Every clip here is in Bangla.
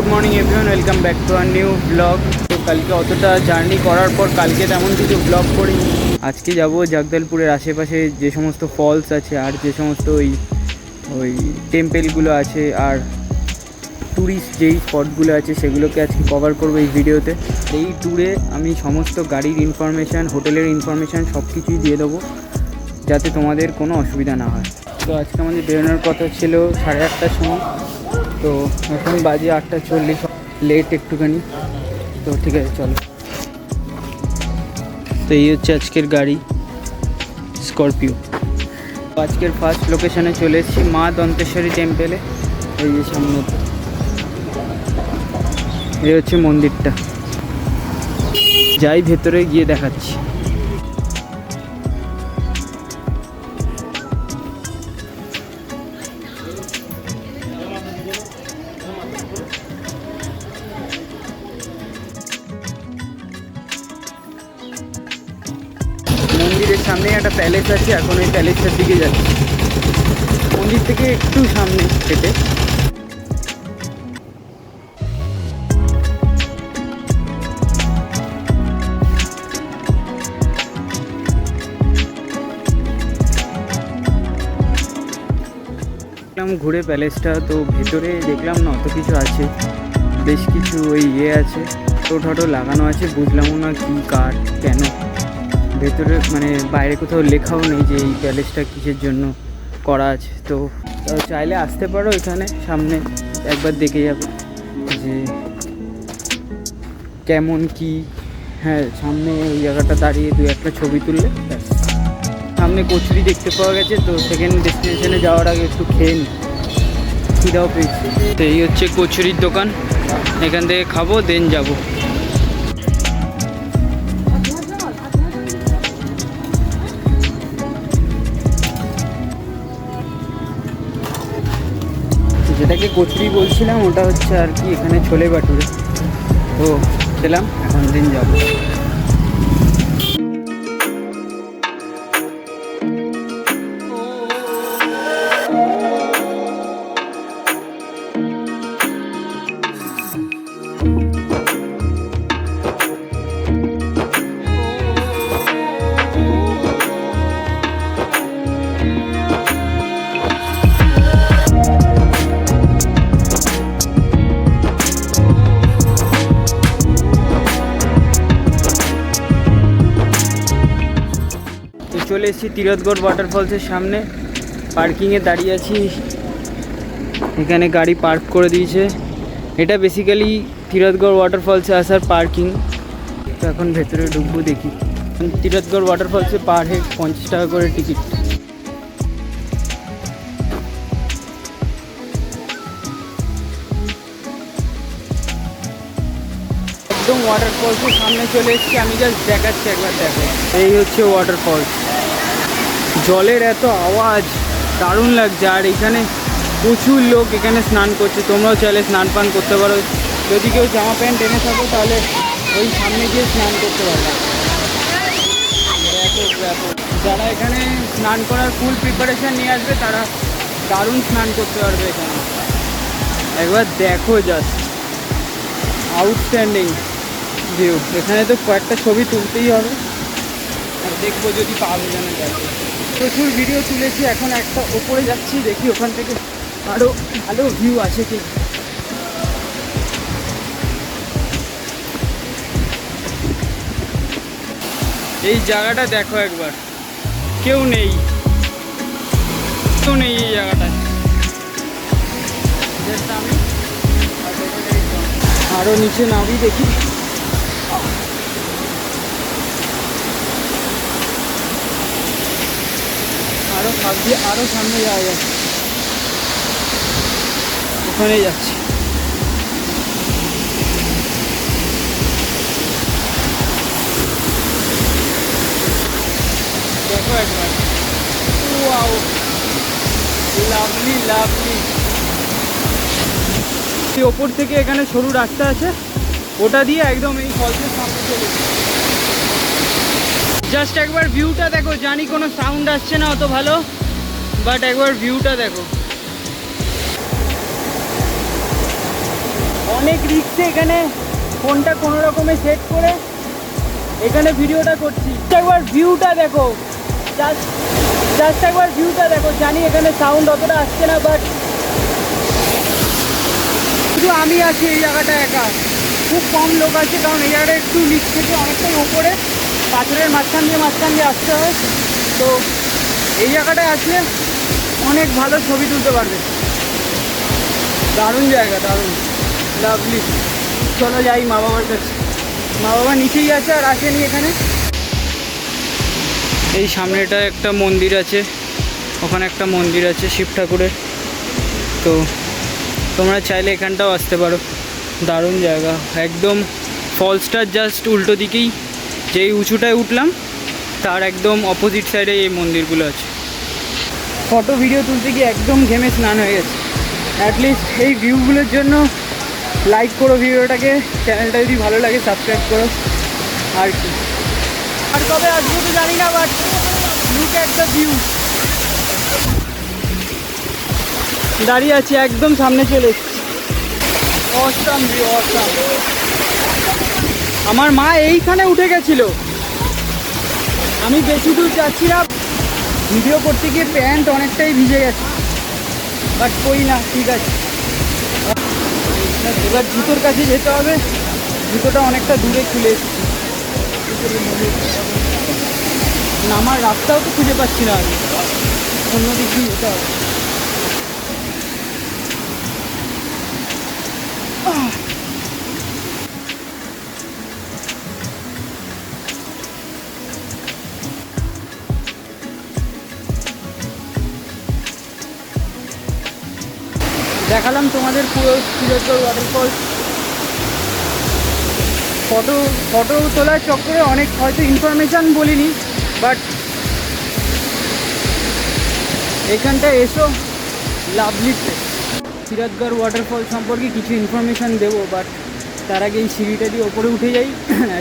Good morning everyone, welcome back to our new blog. তো কালকে অতটা জার্নি করার পর কালকে তেমন কিছু ব্লগ করি। আজকে যাব জগদলপুরের আশেপাশে যে সমস্ত ফলস আছে আর যে সমস্ত ওই টেম্পেলগুলো আছে আর ট্যুরিস্ট যেই স্পটগুলো আছে সেগুলোকে আজকে কভার করবো এই ভিডিওতে। এই ট্যুরে আমি সমস্ত গাড়ির ইনফরমেশান, হোটেলের ইনফরমেশান সব কিছুই দিয়ে দেবো যাতে তোমাদের কোনো অসুবিধা না হয়। তো আজকে আমাদের বেরোনোর কথা ছিল 8:30টার সময়, তো এখন বাজে 8:40, লেট একটুখানি। তো ঠিক আছে, চলো। তো এই হচ্ছে আজকের গাড়ি, স্করপিও। আজকের ফার্স্ট লোকেশানে চলে এসেছি মা দন্তেশ্বরী টেম্পেলে। এই যে সামনে এই হচ্ছে মন্দিরটা, যাই ভেতরে গিয়ে দেখাচ্ছি। মন্দিরের সামনে একটা প্যালেস আছে, এখন ওই প্যালেসটার দিকে যাচ্ছি। মন্দির থেকে একটু সামনে হেঁটে। ঘুরে প্যালেসটা, তো ভেতরে দেখলাম না অত কিছু আছে, বেশ কিছু ওই আছে, টোটো লাগানো আছে, বুঝলামও না কি কার কেন। ভেতরে মানে বাইরে কোথাও লেখাও নেই যে এই প্যালেসটা কিসের জন্য করা আছে। তো চাইলে আসতে পারো, এখানে সামনে একবার দেখে যাবে যে কেমন কি। হ্যাঁ, সামনে ওই জায়গাটা দাঁড়িয়ে দু একটা ছবি তুললে ব্যাস। সামনে কচুরি দেখতে পাওয়া গেছে, তো সেকেন্ড ডেস্টিনেশনে যাওয়ার আগে একটু খেয়ে নিই, খিদাও পেয়েছি। তো এই হচ্ছে কচুরির দোকান, এখান থেকে খাবো দেন যাবো। যেটাকে কচুরি বলছিলাম ওটা হচ্ছে আর কি এখানে ছোলে বাটুরে। তো খেলাম, এখন দিন যাবো। চলে এসেছি তীরথগড় ওয়াটারফলসের সামনে, পার্কিংয়ে দাঁড়িয়ে আছি। এখানে গাড়ি পার্ক করে দিয়েছে। এটা বেসিক্যালি তীরথগড় ওয়াটারফলসে আসার পার্কিং। তো এখন ভেতরে ঢুকবো, দেখি। তীরথগড় ওয়াটারফলসে পার হেড 50 টাকা করে টিকিট। একদম ওয়াটারফলসের সামনে চলে এসেছি, আমি জাস্ট দেখাচ্ছি, একবার দেখো। এই হচ্ছে ওয়াটারফলস, জলের এত আওয়াজ, দারুণ লাগছে। আর এখানে প্রচুর লোক এখানে স্নান করছে, তোমরাও চাইলে স্নান পান করতে পারো। যদি কেউ জামা প্যান্ট এনে থাকো তাহলে ওই সামনে গিয়ে স্নান করতে পারবে। যারা এখানে স্নান করার ফুল প্রিপারেশান নিয়ে আসবে তারা দারুণ স্নান করতে পারবে এখানে। একবার দেখো, জাস্ট আউটস্ট্যান্ডিং ভিউ। এখানে তো কয়েকটা ছবি তুলতেই হবে, আর দেখবো যদি পাওয়া জানা যায়। প্রচুর ভিডিও তুলেছি, এখন একটা ওপরে যাচ্ছি, দেখি ওখান থেকে আরও ভালো ভিউ আছে কি। এই জায়গাটা দেখো একবার, কেউ নেই, কেউ নেই এই জায়গাটায়। আমি আরও নিচে নামি, দেখি। আরও ভাবছি আরও সামনে যাওয়া যাচ্ছে, ওখানে যাচ্ছি। দেখো একবার, ওয়াও, লাভলি লাভলি। ওপর থেকে এখানে সরু রাস্তা আছে, ওটা দিয়ে একদম এই ফলসের সামনে চলে। জাস্ট একবার ভিউটা দেখো। জানি কোনো সাউন্ড আসছে না অত ভালো, বাট একবার ভিউটা দেখো। অনেক রিস্কে এখানে ফোনটা কোনো রকমে সেট করে এখানে ভিডিওটা করছি। একবার ভিউটা দেখো, জাস্ট একবার ভিউটা দেখো। জানি এখানে সাউন্ড অতটা আসছে না, বাট শুধু আমি আছি এই জায়গাটা একা, খুব কম লোক আছে, কারণ এই জায়গাটা একটু নিচ থেকে অনেকটাই উপরে, পাথরের মাঝখান দিয়ে আসতে হয়। তো এই জায়গাটায় আসলে অনেক ভালো ছবি তুলতে পারবে। দারুণ জায়গা, দারুণ লাভলি। চলো যাই মা বাবার কাছে। মা বাবা নিচেই আছে আর আসেনি এখানে। এই সামনেটা একটা মন্দির আছে, ওখানে একটা মন্দির আছে শিব ঠাকুরের। তো তোমরা চাইলে এখানটাও আসতে পারো, দারুণ জায়গা। একদম ফলসটার জাস্ট উল্টো দিকেই, যেই উঁচুটায় উঠলাম তার একদম অপোজিট সাইডে এই মন্দিরগুলো আছে। ফটো ভিডিও তুলতে গিয়ে একদম ঘেমে স্নান হয়ে গেছে। অ্যাটলিস্ট এই ভিউগুলোর জন্য লাইক করো ভিডিওটাকে, চ্যানেলটা যদি ভালো লাগে সাবস্ক্রাইব করো। আর কি, আর কবে আসবো তো জানি না, but look at the view. দাঁড়িয়ে আছি, একদম সামনে চলে এসেছি। Awesome view, awesome. আমার মা এইখানে উঠে গেছিল, আমি বেশি দূর যাচ্ছি না। ভিডিও করতে গিয়ে প্যান্ট অনেকটাই ভিজে গেছে, বাট কই না, ঠিক আছে। এবার জুতোর কাছে যেতে হবে, জুতোটা অনেকটা দূরে খুলে এসেছি। নামার রাস্তাও তো খুঁজে পাচ্ছি না, আমি অন্যদিক দিয়ে যেতে হবে। দেখালাম তোমাদের পুরো তীরথগড় ওয়াটারফল। ফটো তোলার চক্করে অনেক হয়তো ইনফরমেশান বলিনি, বাট এখানটায় এসো, লাভলি প্লেস। তীরথগড় ওয়াটারফল সম্পর্কে কিছু ইনফরমেশান দেবো, বাট তার আগে এই সিঁড়িটা দিয়ে ওপরে উঠে যাই।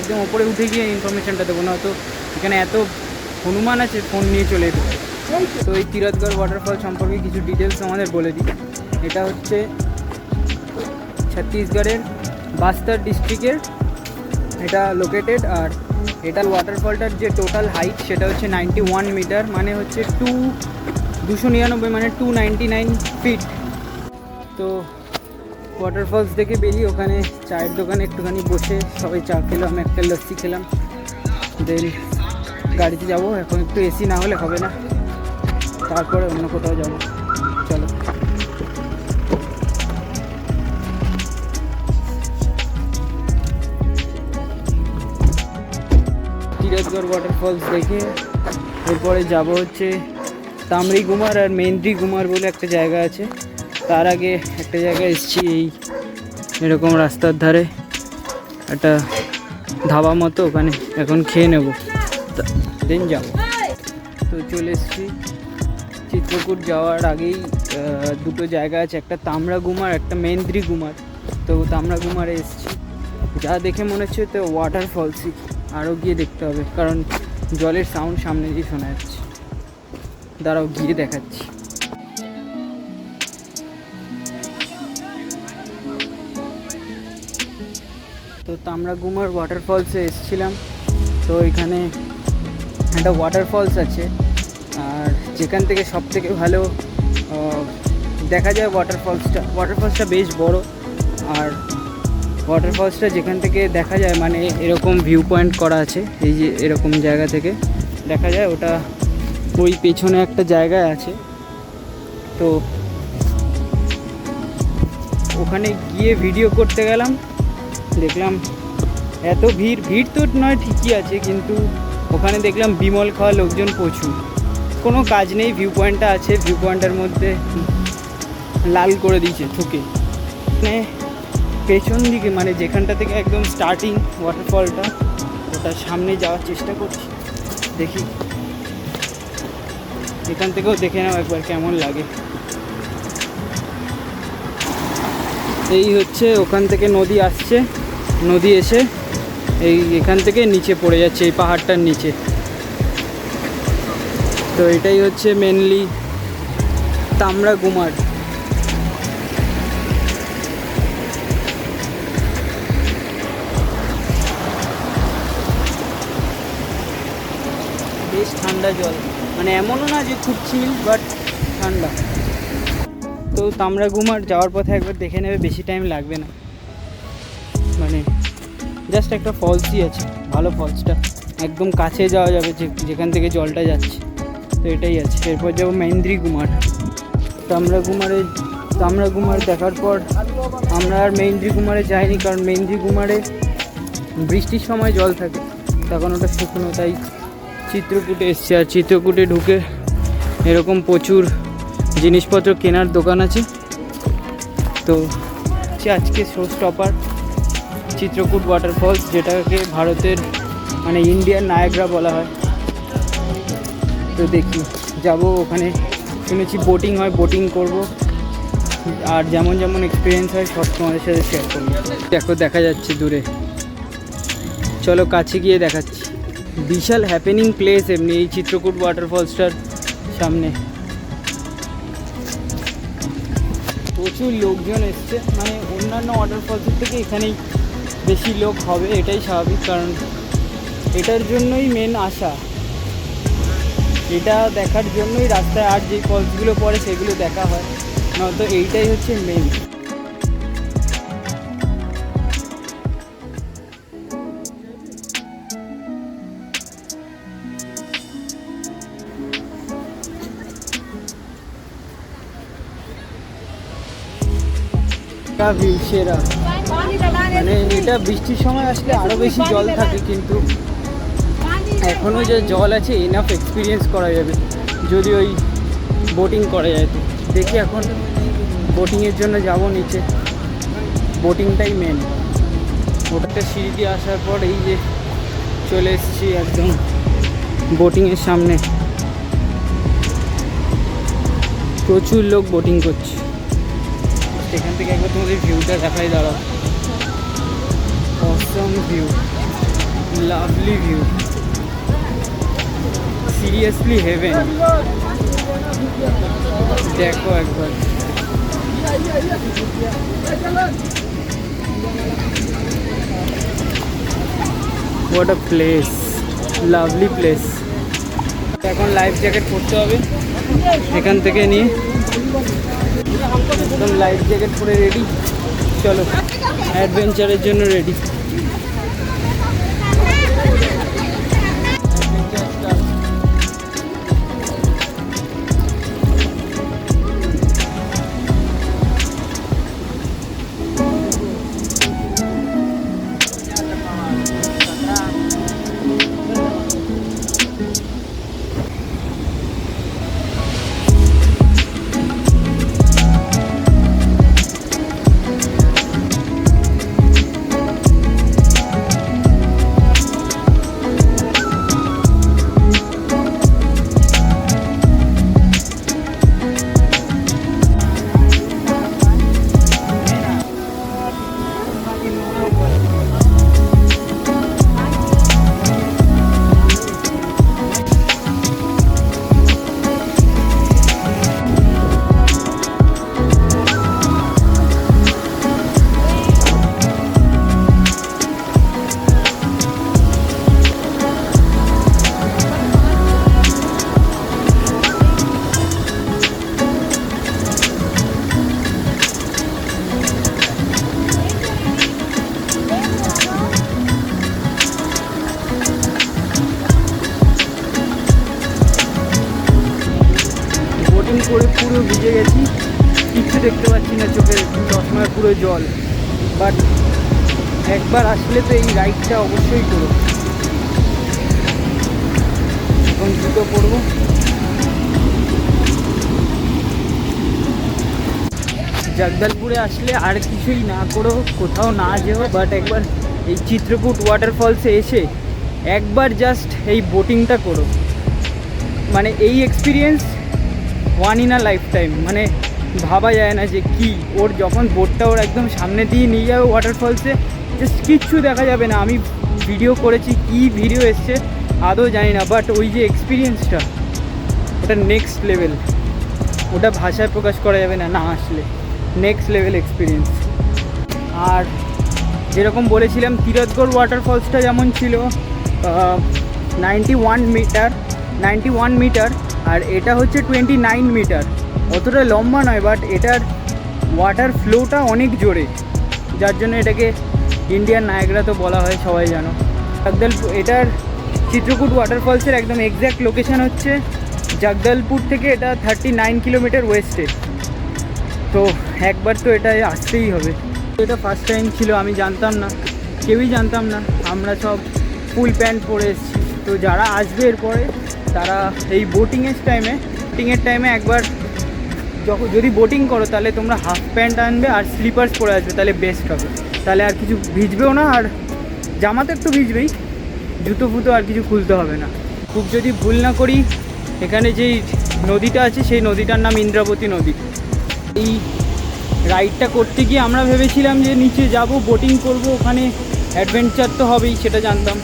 একদম ওপরে উঠে গিয়ে ইনফরমেশানটা দেবো, না তো এখানে এত হনুমান আছে, ফোন নিয়ে চলে যেতে পারে। তো এই তীরথগড় ওয়াটারফল সম্পর্কে কিছু ডিটেলস আমাদের বলে দিই। এটা হচ্ছে ছত্তিশগড়ের বাস্তার ডিস্ট্রিক্টের এটা লোকেটেড। আর এটা ওয়াটারফলটার যে টোটাল হাইট সেটা হচ্ছে 91 মিটার, মানে হচ্ছে 299, মানে 299 ফিট। তো ওয়াটারফলস দেখে বেরিয়ে ওখানে চায়ের দোকানে একটুখানি বসে সবাই চা খেলাম, একটা লস্যি খেলাম, দেন গাড়িতে যাবো। এখন একটু এসি না হলে হবে না, তারপরে অন্য কোথাও যাবো। চলো। তীরথগড় ওয়াটারফলস দেখে এরপরে যাব হচ্ছে তামরি গুমার আর মেন্দ্রি গুমার বলে একটা জায়গা আছে। তার আগে একটা জায়গায় এসেছি, এই এরকম রাস্তার ধারে একটা ধাবা মতো, ওখানে এখন খেয়ে নেব, দেন যাব। তো চলে এসেছি। চিত্রকূট যাওয়ার আগেই দুটো জায়গা আছে, একটা তামরা গুমার, একটা মেন্দ্রি গুমার। তো তামরা গুমারে এসেছি, যা দেখে মনে হচ্ছে তো ওয়াটারফলসই, আরও গিয়ে দেখতে হবে, কারণ জলের সাউন্ড সামনে দিয়ে শোনা যাচ্ছে। দাঁড়াও গিয়ে দেখাচ্ছি। তো তামরা গুমার ওয়াটারফলসে এসেছিলাম। তো এখানে একটা ওয়াটারফলস আছে, আর যেখান থেকে সব থেকে ভালো দেখা যায় ওয়াটারফলসটা বেশ বড়। আর ওয়াটারফলসটা যেখান থেকে দেখা যায়, মানে এরকম ভিউ পয়েন্ট করা আছে, এই যে এরকম জায়গা থেকে দেখা যায়, ওটা ওই পেছনে একটা জায়গায় আছে। তো ওখানে গিয়ে ভিডিও করতে গেলাম, দেখলাম এত ভিড় তো নয়, ঠিকই আছে, কিন্তু ওখানে দেখলাম বিমল খাওয়া লোকজন প্রচুর। কোনো কাজ নেই, ভিউ পয়েন্টটা আছে, ভিউ পয়েন্টের মধ্যে লাল করে দিয়েছে থুকে। মানে পেছন দিকে, মানে যেখানটা থেকে একদম স্টার্টিং ওয়াটারফলটা, ওটার সামনে যাওয়ার চেষ্টা করছি, দেখি এখান থেকেও দেখে নাও একবার কেমন লাগে। এই হচ্ছে ওখান থেকে নদী আসছে, নদী এসে এখান থেকে নিচে পড়ে যাচ্ছে, এই পাহাড়টার নিচে। তো এটাই হচ্ছে মেনলি তামরা গুমার। বেশ ঠান্ডা জল, মানে এমনও না যে খুব চিল, বাট ঠান্ডা। তো তামরাগুমার যাওয়ার পথে একবার দেখে নেবে, বেশি টাইম লাগবে না, মানে জাস্ট একটা ফলসই আছে, ভালো ফলসটা, একদম কাছে যাওয়া যাবে যেখান থেকে জলটা যাচ্ছে। তো এটাই আছে। এরপর যাবো মেন্দ্রিগুমার। তামরাগুমার দেখার পর আমরা আর মেন্দ্রিগুমারে যাইনি, কারণ মেন্দ্রিগুমারে বৃষ্টির সময় জল থাকে, তখন ওটা শুকনো, তাই চিত্রকূটে এসছে। আর চিত্রকূটে ঢুকে এরকম প্রচুর জিনিসপত্র কেনার দোকান আছে। তো আজকে শো স্টপার চিত্রকূট ওয়াটারফলস, যেটাকে ভারতের মানে ইন্ডিয়ান নায়াগ্রা বলা হয়। তো দেখি, যাব ওখানে, শুনেছি বোটিং হয়, বোটিং করব, আর যেমন যেমন এক্সপিরিয়েন্স হয় সব তোমাদের সাথে শেয়ার করবো। দেখো দেখা যাচ্ছে দূরে, চলো কাছে গিয়ে দেখাচ্ছি। বিশাল হ্যাপেনিং প্লেস এমনি এই চিত্রকূট ওয়াটারফলসটার সামনে। প্রচুর লোকজন এসছে, মানে অন্যান্য ওয়াটারফলসের থেকে এখানেই বেশি লোক হবে, এটাই স্বাভাবিক, কারণ এটার জন্যই মেন আসা, এটা দেখার জন্যই রাস্তায় আর যে ফলসগুলো পড়ে সেগুলো দেখা হয়, নয়তো এইটাই হচ্ছে মেন। ভিউ সেরা, মানে এটা বৃষ্টির সময় আসলে আরও বেশি জল থাকে, কিন্তু এখনও যে জল আছে এনাফ এক্সপিরিয়েন্স করা যাবে যদি ওই বোটিং করা যায়। তো দেখি এখন বোটিংয়ের জন্য যাব নিচে, বোটিংটাই মেন। ওটাতে সিঁড়ি দিয়ে আসার পর এই যে চলে এসেছি একদম বোটিংয়ের সামনে, প্রচুর লোক বোটিং করছে। সেখান থেকে একবার তোমাদের ভিউটা দেখাই, দাঁড়াও। Awesome view, lovely view, seriously heaven. দেখো একবার, what a place, lovely place. এখন লাইফ জ্যাকেট পরতে হবে এখান থেকে নিয়ে, একদম লাইফ জ্যাকেট পরে রেডি, চলো অ্যাডভেঞ্চারের জন্য রেডি। করে পুরো ভিজে গেছি, কিছু দেখতে পাচ্ছি না, চোখের চশমায় পুরো জল। বাট একবার আসলে তো এই রাইডটা অবশ্যই করো। এখন জুতো পরবো। জগদলপুরে আসলে আর কিছুই না করো, কোথাও না যেও, বাট একবার এই চিত্রকূট ওয়াটারফলসে এসে একবার জাস্ট এই বোটিংটা করো। মানে এই experience one in a life time, মানে ভাবা যায় না যে কি, ওর যখন বোটটা ওর একদম সামনে দিয়ে নিয়ে যাবে ওয়াটারফলসে, জাস্ট কিচ্ছু দেখা যাবে না। আমি ভিডিও করেছি, কি ভিডিও এসছে আদৌ জানি না, বাট ওই যে এক্সপিরিয়েন্সটা, ওটা নেক্সট লেভেল, ওটা ভাষায় প্রকাশ করা যাবে না, না আসলে নেক্সট লেভেল এক্সপিরিয়েন্স। আর যেরকম বলেছিলাম, তিরথগড় ওয়াটারফলসটা যেমন ছিল 91 মিটার, 91 মিটার, আর এটা হচ্ছে 29 মিটার। অতটা লম্বা নয়, বাট এটার ওয়াটার ফ্লোটা অনেক জোরে, যার জন্য এটাকে ইন্ডিয়ান নায়াগ্রা তো বলা হয়, সবাই জানো। জগদলপুর, এটার চিত্রকূট ওয়াটারফলসের একদম এক্স্যাক্ট লোকেশান হচ্ছে জগদলপুর থেকে এটা 39 কিলোমিটার ওয়েস্টে। তো একবার তো এটা আসতেই হবে। এটা ফার্স্ট টাইম ছিল, আমি জানতাম না, কেউই জানতাম না, আমরা সব ফুল প্যান্ট পরে এসেছি। তো যারা আসবে এরপরে তারা এই বোটিংয়ের টাইমে একবার যদি বোটিং করো তাহলে তোমরা হাফ প্যান্ট আনবে আর স্লিপার্স পরে আসবে, তাহলে বেস্ট হবে। তাহলে আর কিছু ভিজবেও না, আর জামা তো একটু ভিজবেই, জুতো ফুতো আর কিছু খুলতে হবে না। খুব যদি ভুল না করি, এখানে যেই নদীটা আছে সেই নদীটার নাম ইন্দ্রাবতী নদী। এই রাইডটা করতে গিয়ে আমরা ভেবেছিলাম যে নিচে যাব, বোটিং করব, ওখানে অ্যাডভেঞ্চার তো হবেই, সেটা জানতাম।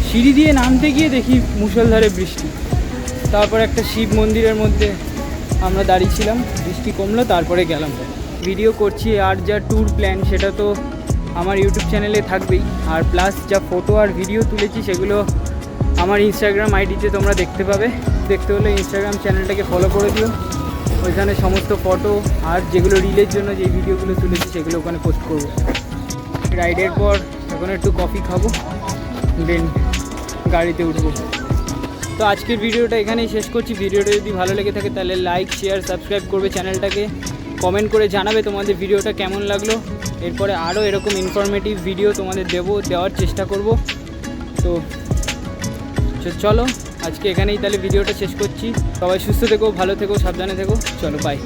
সিঁড়ি দিয়ে নামতে গিয়ে দেখি মুষলধারে বৃষ্টি। তারপর একটা শিব মন্দিরের মধ্যে আমরা দাঁড়িয়েছিলাম, বৃষ্টি কমলো, তারপরে গেলাম। ভিডিও করছি, আর যা ট্যুর প্ল্যান সেটা তো আমার ইউটিউব চ্যানেলে থাকবেই, আর প্লাস যা ফটো আর ভিডিও তুলেছি সেগুলো আমার ইনস্টাগ্রাম আইডিতে তোমরা দেখতে পাবে। দেখতে হলে ইনস্টাগ্রাম চ্যানেলটাকে ফলো করে দিও, ওইখানে সমস্ত ফটো আর যেগুলো রিলের জন্য যে ভিডিওগুলো তুলেছি সেগুলো ওখানে পোস্ট করবো। রাইডের পর এখন একটু কফি খাবো, দেন গাড়িতে উঠবো। তো আজকের ভিডিওটা এখানেই শেষ করছি। ভিডিওটা যদি ভালো লেগে থাকে তাহলে লাইক, শেয়ার, সাবস্ক্রাইব করবে চ্যানেলটাকে, কমেন্ট করে জানাবে তোমাদের ভিডিওটা কেমন লাগলো। এরপরে আরও এরকম ইনফরমেটিভ ভিডিও তোমাদের দেওয়ার চেষ্টা করব। তো চলো আজকে এখানেই তাহলে ভিডিওটা শেষ করছি। সবাই সুস্থ থেকো, ভালো থেকো, সাবধানে থেকো। চলো বাই।